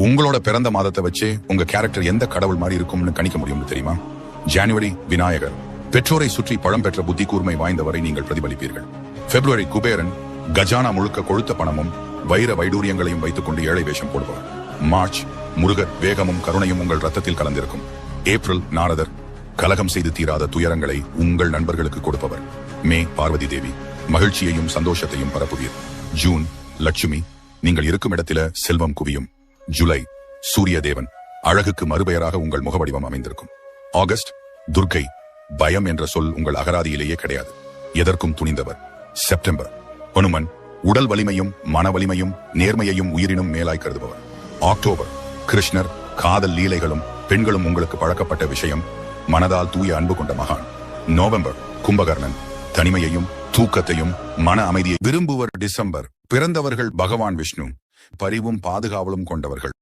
உங்களோட பிறந்த மாதத்தை வச்சே உங்க கேரக்டர் எந்த கடவுள் மாதிரி இருக்கும்னு கணிக்க முடியும்னு தெரியுமா? ஜனவரி விநாயகர், பெற்றோரை சுற்றி பழம் பெற்ற புத்தி கூர்மை வாய்ந்தவரை நீங்கள் பிரதிபலிப்பீர்கள். பிப்ரவரி குபேரன், கஜானா முழுக்க கொழுத்த பணமும் வைர வைடூரியங்களையும் வைத்துக் கொண்டு ஏழை வேஷம் போடுவார். மார்ச் முருகர், வேகமும் கருணையும் உங்கள் ரத்தத்தில் கலந்திருக்கும். ஏப்ரல் நாரதர், கலகம் செய்து தீராத துயரங்களை உங்கள் நண்பர்களுக்கு கொடுப்பவர். மே பார்வதி தேவி, மகிழ்ச்சியையும் சந்தோஷத்தையும் பரப்புவீர். ஜூன் லட்சுமி, நீங்கள் இருக்கும் இடத்தில செல்வம் குவியும். ஜூலை சூரிய தேவன், அழகுக்கு மறுபெயராக உங்கள் முகவடிவம் அமைந்திருக்கும். ஆகஸ்ட் துர்க்கை, பயம் என்ற சொல் உங்கள் அகராதியிலேயே கிடையாது, எதற்கும் துணிந்தவர். செப்டம்பர் ஹனுமன், உடல் வலிமையும் மன வலிமையும் நேர்மையையும் உயிரினும் மேலாய் கருதுபவர். அக்டோபர் கிருஷ்ணர், காதல் லீலைகளும் பெண்களும் உங்களுக்கு பழக்கப்பட்ட விஷயம், மனதால் தூய அன்பு கொண்ட மகான். நவம்பர் கும்பகர்ணன், தனிமையையும் தூக்கத்தையும் மன அமைதியை விரும்புவர். டிசம்பர் பிறந்தவர்கள் பகவான் விஷ்ணு, பரிவும் பாதுகாவலும் கொண்டவர்கள்.